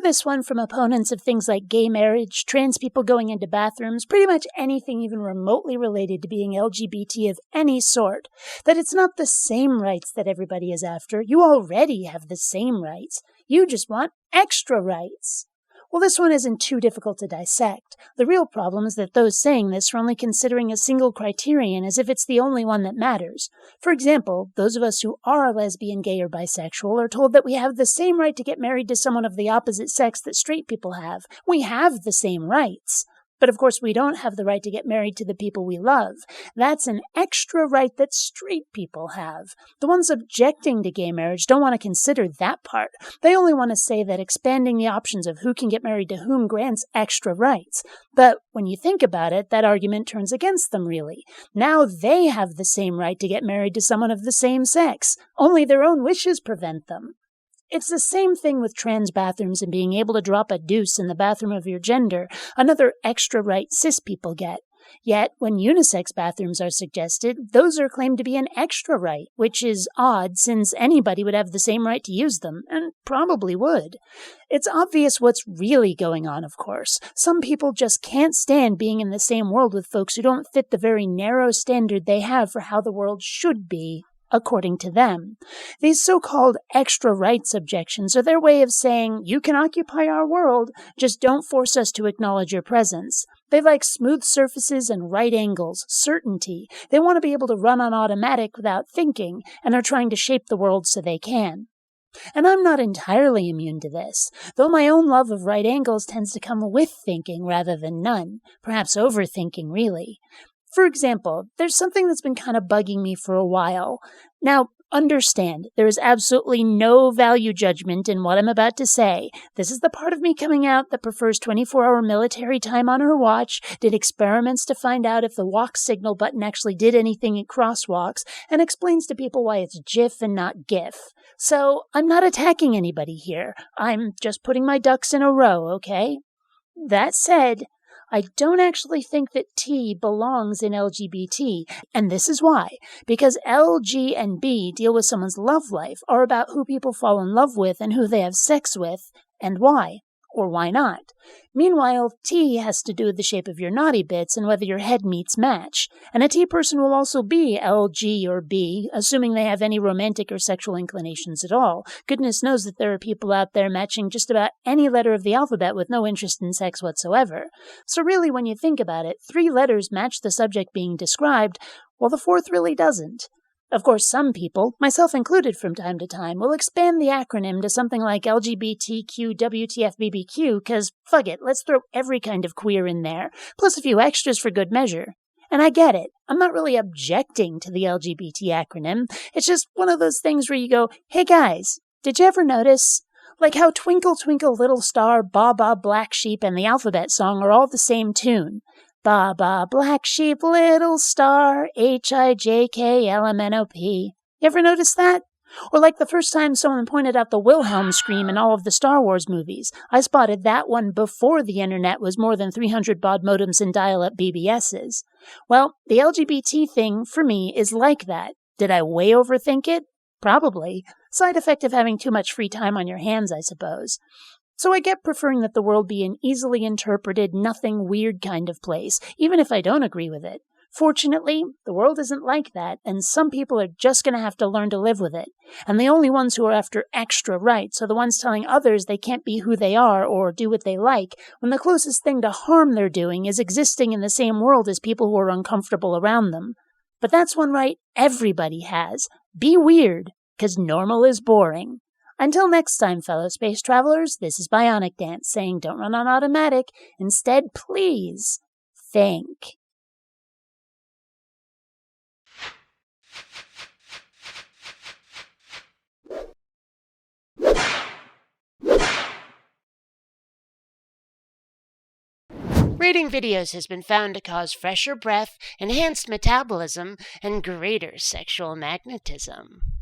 this one from opponents of things like gay marriage, trans people going into bathrooms, pretty much anything even remotely related to being LGBT of any sort, that it's not the same rights that everybody is after. You already have the same rights. You just want extra rights. Well, this one isn't too difficult to dissect. The real problem is that those saying this are only considering a single criterion as if it's the only one that matters. For example, those of us who are lesbian, gay, or bisexual are told that we have the same right to get married to someone of the opposite sex that straight people have. We have the same rights. But of course, we don't have the right to get married to the people we love. That's an extra right that straight people have. The ones objecting to gay marriage don't want to consider that part. They only want to say that expanding the options of who can get married to whom grants extra rights. But when you think about it, that argument turns against them, really. Now they have the same right to get married to someone of the same sex. Only their own wishes prevent them. It's the same thing with trans bathrooms and being able to drop a deuce in the bathroom of your gender, another extra right cis people get. Yet, when unisex bathrooms are suggested, those are claimed to be an extra right, which is odd since anybody would have the same right to use them, and probably would. It's obvious what's really going on, of course. Some people just can't stand being in the same world with folks who don't fit the very narrow standard they have for how the world should be, according to them. These so-called extra rights objections are their way of saying, you can occupy our world, just don't force us to acknowledge your presence. They like smooth surfaces and right angles, certainty. They want to be able to run on automatic without thinking, and are trying to shape the world so they can. And I'm not entirely immune to this, though my own love of right angles tends to come with thinking rather than none, perhaps overthinking really. For example, there's something that's been kind of bugging me for a while. Now, understand, there is absolutely no value judgment in what I'm about to say. This is the part of me coming out that prefers 24-hour military time on her watch, did experiments to find out if the walk signal button actually did anything in crosswalks, and explains to people why it's GIF and not GIF. So, I'm not attacking anybody here. I'm just putting my ducks in a row, okay? That said, I don't actually think that T belongs in LGBT, and this is why. Because L, G, and B deal with someone's love life, are about who people fall in love with and who they have sex with, and why. Or why not? Meanwhile, T has to do with the shape of your naughty bits and whether your head meets match. And a T person will also be L, G, or B, assuming they have any romantic or sexual inclinations at all. Goodness knows that there are people out there matching just about any letter of the alphabet with no interest in sex whatsoever. So really, when you think about it, 3 letters match the subject being described, while the 4th really doesn't. Of course, some people, myself included from time to time, will expand the acronym to something like LGBTQ, WTF, BBQ, because, fuck it, let's throw every kind of queer in there, plus a few extras for good measure. And I get it. I'm not really objecting to the LGBT acronym. It's just one of those things where you go, hey guys, did you ever notice? Like how Twinkle Twinkle Little Star, Ba Ba Black Sheep, and the alphabet song are all the same tune. Ba ba black sheep, little star, HIJKLMNOP. You ever notice that? Or like the first time someone pointed out the Wilhelm scream in all of the Star Wars movies. I spotted that one before the internet was more than 300 baud modems and dial-up BBSs. Well, the LGBT thing, for me, is like that. Did I way overthink it? Probably. Side effect of having too much free time on your hands, I suppose. So I get preferring that the world be an easily interpreted, nothing weird kind of place, even if I don't agree with it. Fortunately, the world isn't like that, and some people are just going to have to learn to live with it. And the only ones who are after extra rights are the ones telling others they can't be who they are or do what they like, when the closest thing to harm they're doing is existing in the same world as people who are uncomfortable around them. But that's one right everybody has. Be weird, 'cause normal is boring. Until next time, fellow space travelers, this is BionicDance saying don't run on automatic. Instead, please think. Rating videos has been found to cause fresher breath, enhanced metabolism, and greater sexual magnetism.